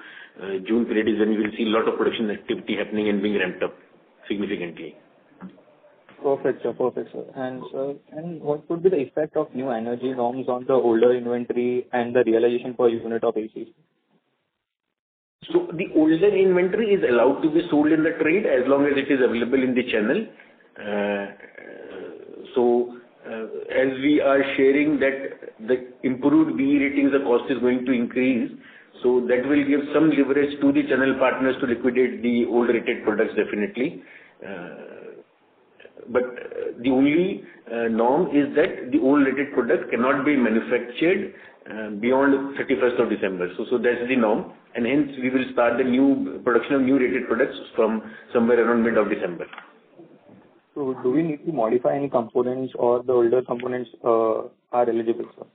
June period is when we will see a lot of production activity happening and being ramped up significantly. Perfect, sir. Perfect, sir. And what would be the effect of new energy norms on the older inventory and the realization per unit of AC? So the older inventory is allowed to be sold in the trade as long as it is available in the channel. As we are sharing that the improved BE ratings, the cost is going to increase. So that will give some leverage to the channel partners to liquidate the old rated products definitely. But the only norm is that the old rated product cannot be manufactured beyond 31st of December. So that's the norm, and hence we will start the new production of new rated products from somewhere around mid of December. So do we need to modify any components, or the older components are eligible, sir?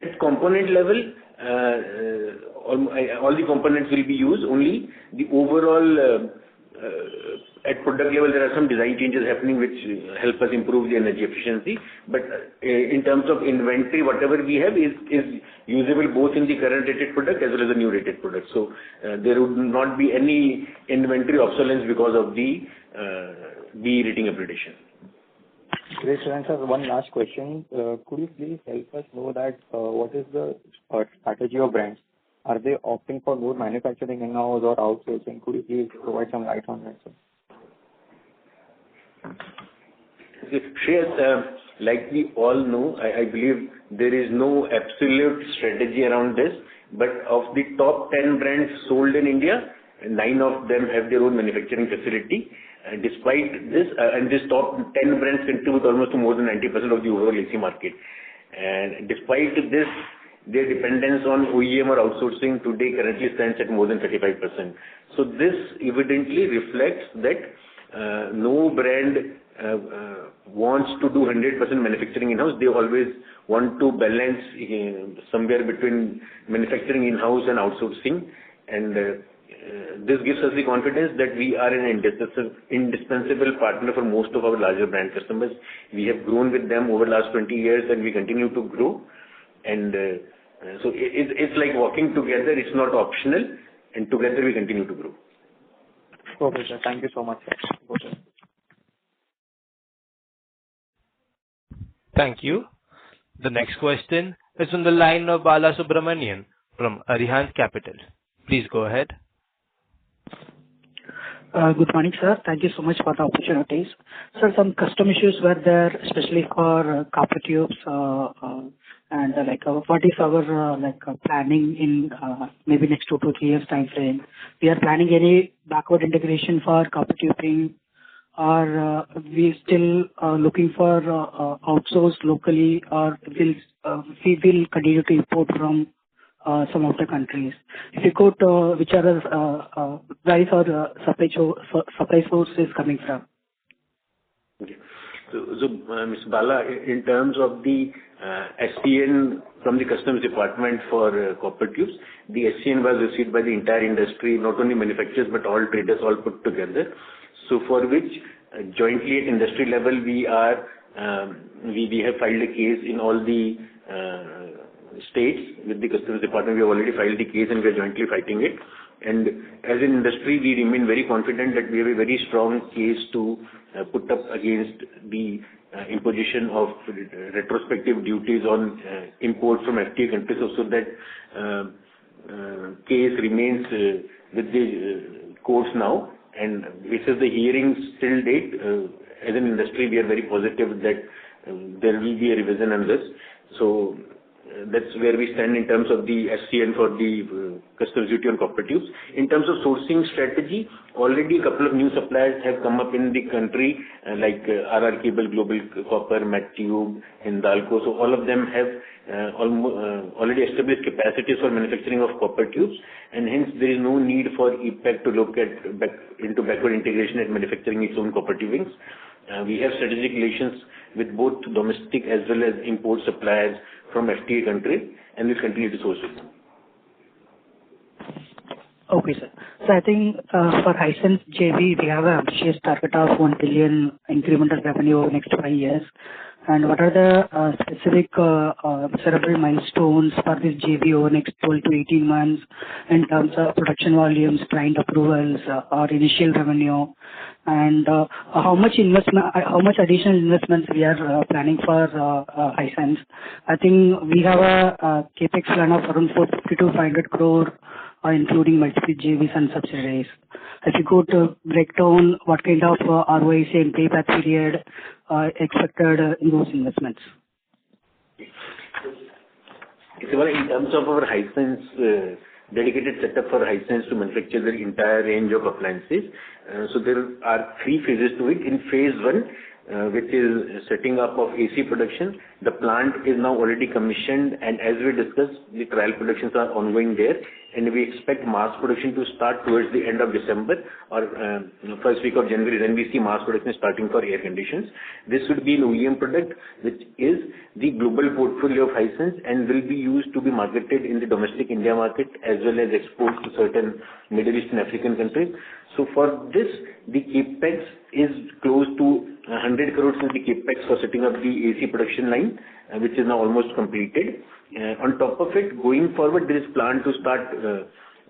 At component level, all the components will be used. Only the overall at product level, there are some design changes happening which help us improve the energy efficiency. But in terms of inventory, whatever we have is usable both in the current rated product as well as the new rated product. So there would not be any inventory obsolescence because of the B rating upgradation. Great, sir. One last question. Could you please help us know that what is the strategy of brands? Are they opting for more manufacturing in-house or outsourcing? Could you please provide some light on that, sir? Shreyas, like we all know, I believe there is no absolute strategy around this, but of the top 10 brands sold in India, 9 of them have their own manufacturing facility. Despite this, and this top 10 brands contribute almost to more than 90% of the overall AC market. And despite this, their dependence on OEM or outsourcing today currently stands at more than 35%. So this evidently reflects that no brand wants to do 100% manufacturing in-house. They always want to balance somewhere between manufacturing in-house and outsourcing. And this gives us the confidence that we are an indispensable partner for most of our larger brand customers. We have grown with them over the last 20 years and we continue to grow. And so it's like walking together. It's not optional. And together we continue to grow. Okay, sir. Thank you so much, sir. Thank you. The next question is on the line of Bala Subramanian from Arihant Capital. Please go ahead. Good morning, sir. Thank you so much for the opportunities. Sir, some custom issues were there, especially for copper tubes, and what is our planning in maybe next 2 to 3 years time frame? We are planning any backward integration for copper tubing, or we still looking for outsourced locally, or we will continue to import from some of the countries. If you could, which are the price or supply source is coming from? Okay. So Mr. Bala, in terms of the SCN from the Customs Department for copper tubes, the SCN was received by the entire industry, not only manufacturers but all traders all put together. So for which jointly at industry level we have filed a case in all the states with the Customs Department. We have already filed the case and we are jointly fighting it. And as an industry, we remain very confident that we have a very strong case to put up against the imposition of retrospective duties on imports from FTA countries, so that case remains with the courts now. And this is the hearings till date. As an industry, we are very positive that there will be a revision on this. So that's where we stand in terms of the SCN for the customs duty on copper tubes. In terms of sourcing strategy, already a couple of new suppliers have come up in the country, like RR Cable, Global Copper, Mattube, Hindalco. So all of them have already established capacities for manufacturing of copper tubes, and hence there is no need for EPACK to look into backward integration and manufacturing its own copper tubings. We have strategic relations with both domestic as well as import suppliers from FTA countries, and we'll continue to source with them. Okay, sir. So I think for Hisense JV, we have an ambitious target of 1 billion incremental revenue over the next 5 years. And what are the specific measurable milestones for this JV over the next 12 to 18 months in terms of production volumes, client approvals, or initial revenue? And how much additional investments we are planning for Hisense? I think we have a capex plan of around 450 to 500 crore, including multiple JVs and subsidiaries. If you could break down what kind of ROIC and payback period expected in those investments. In terms of our Hisense dedicated setup for Hisense to manufacture the entire range of appliances, so there are 3 phases to it. In phase 1, which is setting up of AC production, the plant is now already commissioned, and as we discussed, the trial productions are ongoing there, and we expect mass production to start towards the end of December or first week of January. Then we see mass production starting for air conditions. This would be an OEM product, which is the global portfolio of Hisense and will be used to be marketed in the domestic India market as well as exports to certain Middle East and African countries. So for this, the capex is close to 100 crores in the capex for setting up the AC production line, which is now almost completed. On top of it, going forward, there is plan to start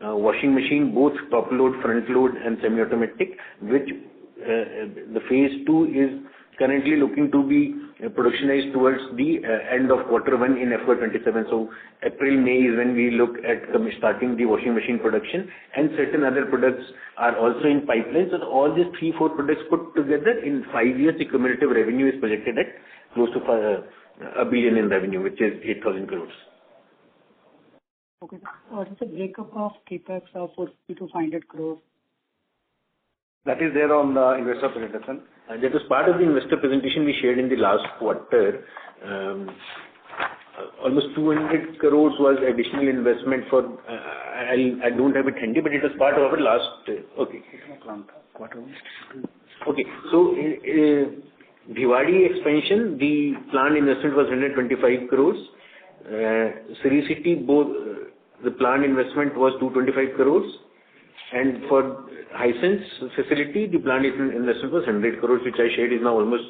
washing machine, both top load, front load, and semi-automatic, which the phase 2 is currently looking to be productionized towards the end of Q1 in FY27. So April, May is when we look at starting the washing machine production, and certain other products are also in pipeline. So all these 3-4 products put together in 5 years, the cumulative revenue is projected at close to 1 billion in revenue, which is 8,000 crores. Okay. What is the breakup of capex of 450 to 500 crores? That is there on the investor presentation. That was part of the investor presentation we shared in the last quarter. almost 200 crores was additional investment for, I don't have it handy, but it was part of our last, okay. Okay, so Bhiwadi expansion, the planned investment was 125 crores. Sri City, both the planned investment was 225 crores. And for Hisense facility, the planned investment was 100 crores, which I shared is now almost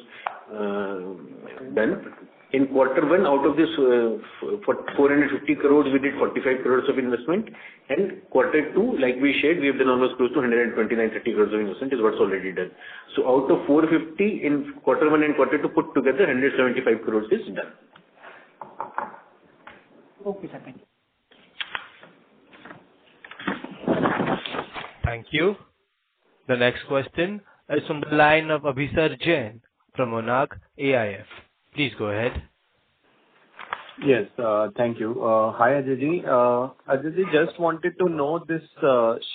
done. In quarter one, out of this for 450 crores, we did 45 crores of investment. And quarter two, like we shared, we have done almost close to 129-30 crores of investment is what's already done. So out of 450 in quarter one and quarter two put together, 175 crores is done. Okay, sir. Thank you. Thank you. The next question is from the line of Abhisar Jain from Monarch AIF. Please go ahead. Yes, thank you. Hi, Ajay. Ajay, just wanted to know this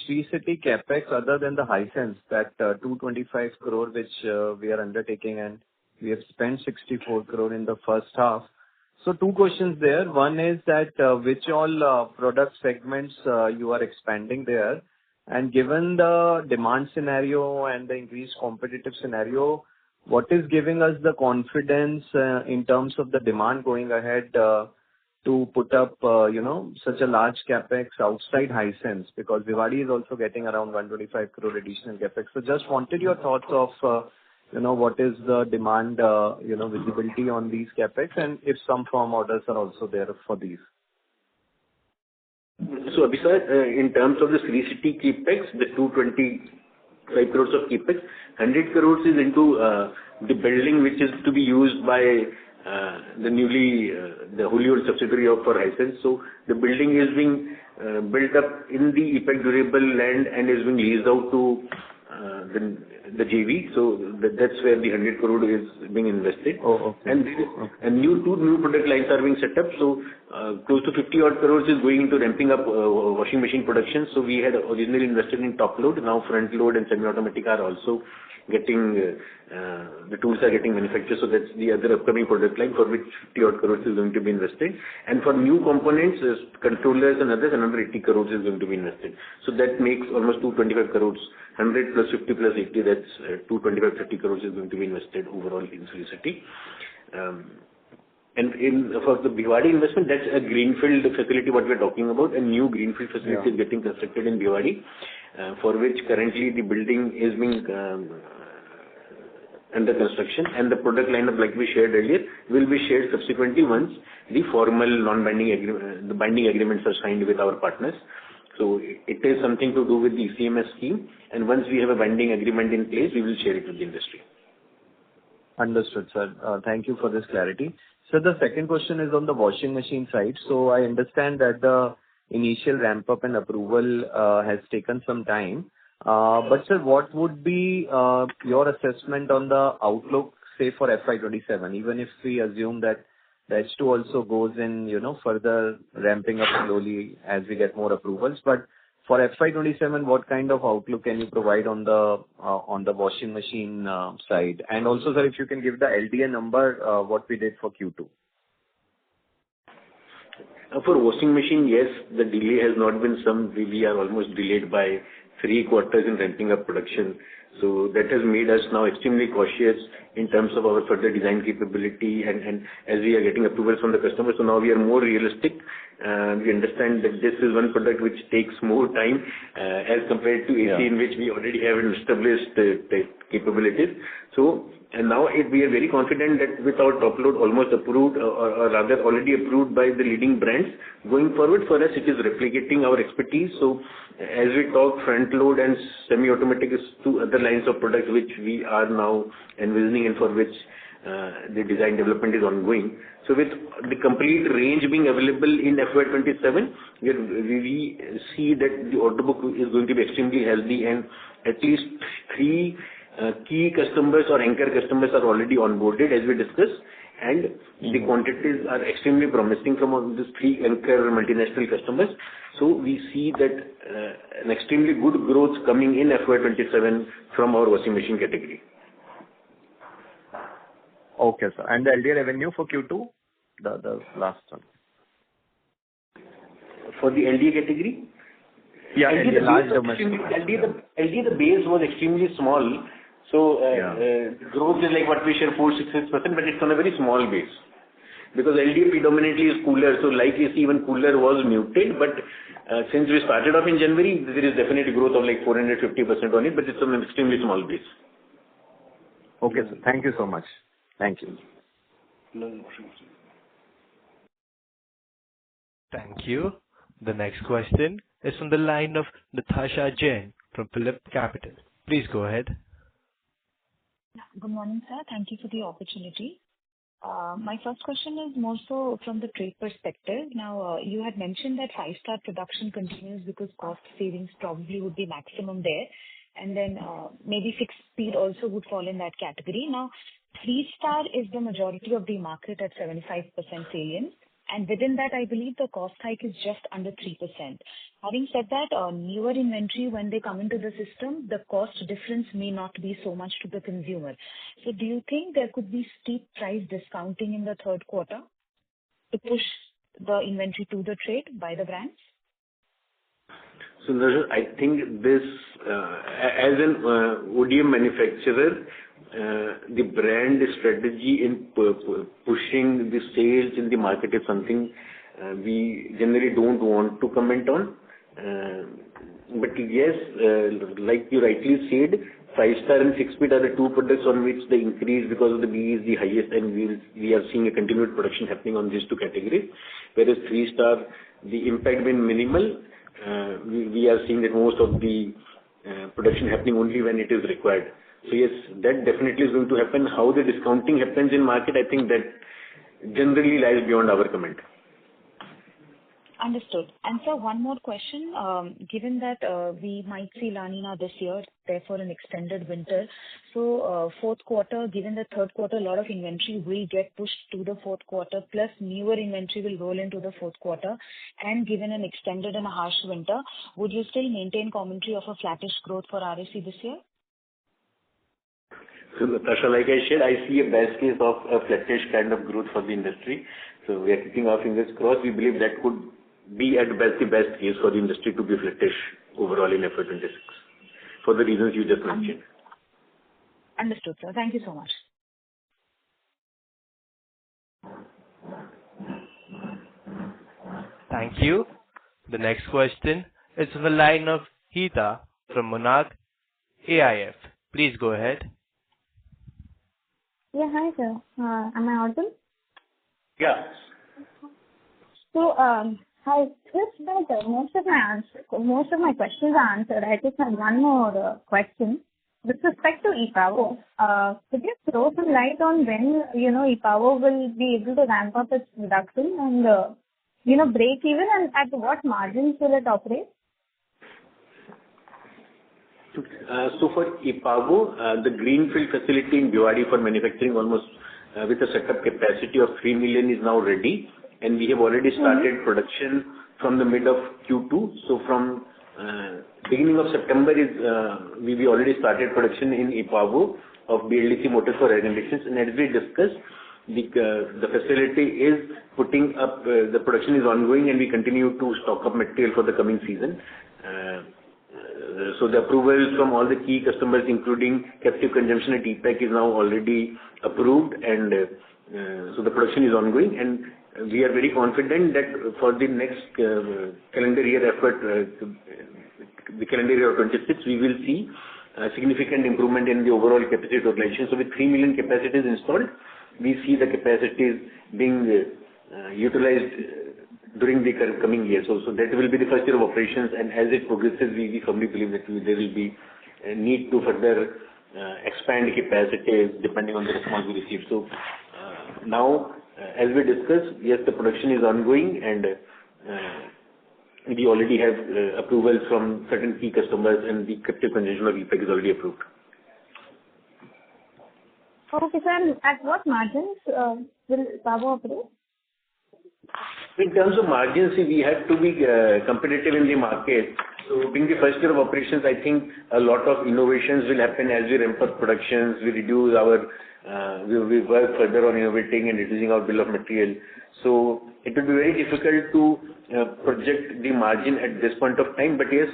Sri City CapEx other than the Hisense, that 225 crore which we are undertaking, and we have spent 64 crore in the first half. So two questions there. One is that which all product segments you are expanding there, and given the demand scenario and the increased competitive scenario, what is giving us the confidence in terms of the demand going ahead to put up, such a large capex outside Hisense? Because Bhiwadi is also getting around 125 crore additional capex. So just wanted your thoughts of, what is the demand, visibility on these capex, and if some firm orders are also there for these. So Abhisar, in terms of the Sri City capex, the 225 crores of capex, 100 crores is into the building which is to be used by the wholly owned subsidiary of for Hisense. So the building is being built up in the EPACK durable land and is being leased out to the JV. So that's where the 100 crore is being invested. Oh, okay. And two new product lines are being set up. So close to 50 odd crores is going into ramping up washing machine production. So we had originally invested in top load. Now front load and semi-automatic are also getting, the tools are getting manufactured. So that's the other upcoming product line for which 50 odd crores is going to be invested. And for new components, controllers and others, another 80 crores is going to be invested. So that makes almost 225 crores. 100 plus 50 plus 80, that's 225-30 crores is going to be invested overall in Sri City. And for the Bhiwadi investment, that's a greenfield facility what we're talking about. A new greenfield facility is getting constructed in Bhiwadi, for which currently the building is being under construction, and the product lineup, like we shared earlier, will be shared subsequently once the formal non-binding agreement, the binding agreements are signed with our partners. So it is something to do with the ECMS scheme, and once we have a binding agreement in place, we will share it with the industry. Understood, sir. Thank you for this clarity. So the second question is on the washing machine side. So I understand that the initial ramp up and approval has taken some time. But sir, what would be your assessment on the outlook, say for FY27, even if we assume that the H2 also goes in, further ramping up slowly as we get more approvals. But for FY27, what kind of outlook can you provide on the washing machine side? And also, sir, if you can give the LDA number, what we did for Q2. For washing machine, yes, the delay has not been some. We are almost delayed by 3 quarters in ramping up production. So that has made us now extremely cautious in terms of our further design capability, and as we are getting approvals from the customers, so now we are more realistic. We understand that this is one product which takes more time as compared to AC, in which we already have an established capabilities. So, and now we are very confident that with our top load almost approved, or rather already approved by the leading brands, going forward for us it is replicating our expertise. So as we talk, front load and semi-automatic is 2 other lines of products which we are now envisioning and for which the design development is ongoing. So with the complete range being available in FY27, we see that the order book is going to be extremely healthy, and at least 3 key customers or anchor customers are already onboarded as we discussed, and the quantities are extremely promising from all these 3 anchor multinational customers. So we see that an extremely good growth coming in FY27 from our washing machine category. Okay, sir. And the LDA revenue for Q2? the last one. For the LDA category? Yeah, LDA, large domestic. LDA, the base was extremely small. So growth is like what we share 4-6%, but it's on a very small base. Because LDA predominantly is cooler, so like you see, even cooler was muted. But since we started off in January, there is definitely growth of like 450% on it, but it's on an extremely small base. Okay, sir. Thank you so much. Thank you. Thank you. The next question is from the line of Natasha Jain from Phillip Capital. Please go ahead. Good morning, sir. Thank you for the opportunity. My first question is more so from the trade perspective. Now, you had mentioned that 5-star production continues because cost savings probably would be maximum there. And then maybe 6-speed also would fall in that category. Now, 3-star is the majority of the market at 75% salience. And within that, I believe the cost hike is just under 3%. Having said that, newer inventory, when they come into the system, the cost difference may not be so much to the consumer. So do you think there could be steep price discounting in the third quarter to push the inventory to the trade by the brands? So I think this, as an ODM manufacturer, the brand strategy in pushing the sales in the market is something we generally don't want to comment on. But yes, like you rightly said, 5-star and 6-speed are the two products on which the increase because of the BE is the highest, and we are seeing a continued production happening on these two categories. Whereas 3-star, the impact being minimal, we are seeing that most of the production happening only when it is required. So yes, that definitely is going to happen. How the discounting happens in market, I think that generally lies beyond our comment. Understood. And sir, one more question. Given that we might see La Nina this year, therefore an extended winter. So fourth quarter, given the third quarter, a lot of inventory will get pushed to the fourth quarter, plus newer inventory will roll into the fourth quarter. And given an extended and a harsh winter, would you still maintain commentary of a flattish growth for RAC this year? So Natasha, like I said, I see a best case of a flattish kind of growth for the industry. So we are keeping our fingers crossed. We believe that could be at best the best case for the industry to be flattish overall in FY26 for the reasons you just mentioned. Understood, sir. Thank you so much. Thank you. The next question is from the line of Hita from Monarch AIF. Please go ahead. Yeah, hi sir. Am I audible? Yeah. So, hi. Just that most of my questions are answered. I just have one more question. With respect to EPACK, could you throw some light on when EPACK will be able to ramp up its production and break even, and at what margins will it operate? So for EPACK, the greenfield facility in Bhiwadi for manufacturing almost with a setup capacity of 3 million is now ready, and we have already started production from the mid of Q2. So from beginning of September we already started production in EPACK of BLDC motors for air conditioners, and as we discussed, the facility is putting up, the production is ongoing, and we continue to stock up material for the coming season. So the approvals from all the key customers, including captive consumption at EPACK, is now already approved, and so the production is ongoing, and we are very confident that for the next calendar year effort, the calendar year of 26, we will see a significant improvement in the overall capacity utilization. So with 3 million capacities installed, we see the capacities being utilized during the coming year. So that will be the first year of operations, and as it progresses, we firmly believe that there will be a need to further expand capacities depending on the response we receive. So now, as we discussed, yes, the production is ongoing, and we already have approvals from certain key customers, and the captive consumption of EPACK is already approved. Okay, sir. At what margins will EPACK operate? In terms of margins, we have to be competitive in the market. So being the first year of operations, I think a lot of innovations will happen as we ramp up productions, we reduce our we work further on innovating and reducing our bill of material. So it will be very difficult to project the margin at this point of time. But yes,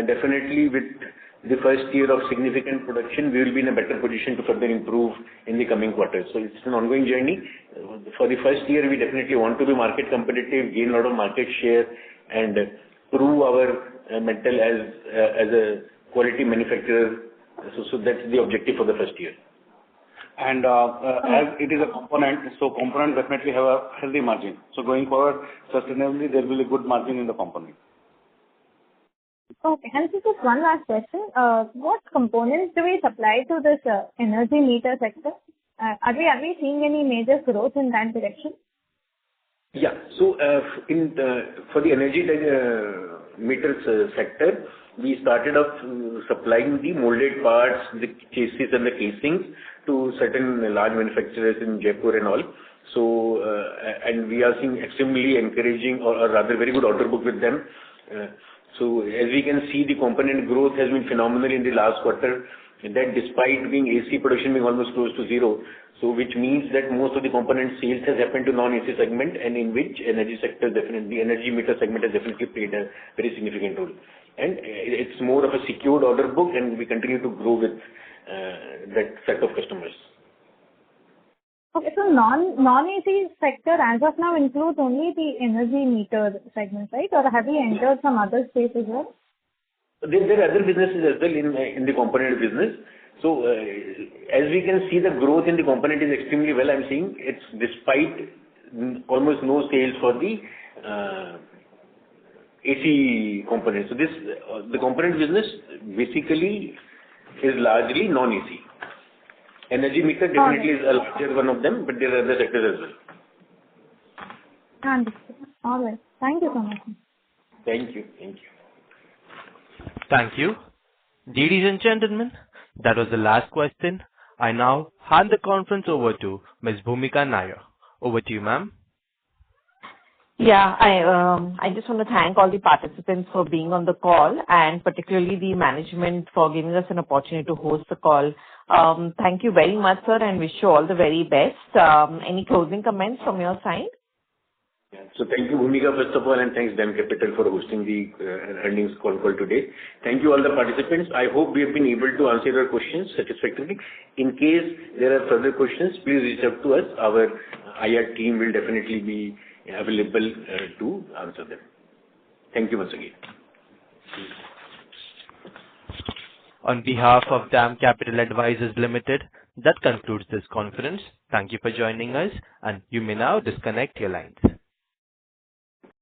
definitely with the first year of significant production, we will be in a better position to further improve in the coming quarters. So it's an ongoing journey. For the first year, we definitely want to be market competitive, gain a lot of market share, and prove our metal as a quality manufacturer. So that's the objective for the first year. And as it is a component, so component definitely have a healthy margin. So going forward, sustainably, there will be a good margin in the component. Okay. And just one last question. What components do we supply to this energy meter sector? Are we seeing any major growth in that direction? Yeah. So for the energy meters sector, we started off supplying the molded parts, the chassis and the casings to certain large manufacturers in Jaipur and all. So, and we are seeing extremely encouraging or rather very good order book with them. So as we can see, the component growth has been phenomenal in the last quarter, and that despite being AC production being almost close to zero. So which means that most of the component sales has happened to non-AC segment, and in which energy sector definitely, the energy meter segment has definitely played a very significant role. And it's more of a secured order book, and we continue to grow with that set of customers. Okay, so non-AC sector as of now includes only the energy meter segment, right? Or have you entered some other space as well? There are other businesses as well in the component business. So as we can see, the growth in the component is extremely well. I'm seeing it's despite almost no sales for the AC component. So this the component business basically is largely non-AC. Energy meter definitely is a larger one of them, but there are other sectors as well. Understood. All right. Thank you so much. Thank you. Thank you. Thank you. Ladies and gentlemen, that was the last question. I now hand the conference over to Ms. Bhumika Nair. Over to you, ma'am. Yeah, I just want to thank all the participants for being on the call, and particularly the management for giving us an opportunity to host the call. Thank you very much, sir, and wish you all the very best. Any closing comments from your side? So thank you, Bhumika, first of all, and thanks DAM Capital for hosting the earnings call today. Thank you all the participants. I hope we have been able to answer your questions satisfactorily. In case there are further questions, please reach out to us. Our IR team will definitely be available to answer them. Thank you once again. On behalf of DAM Capital Advisors Limited, that concludes this conference. Thank you for joining us, and you may now disconnect your lines.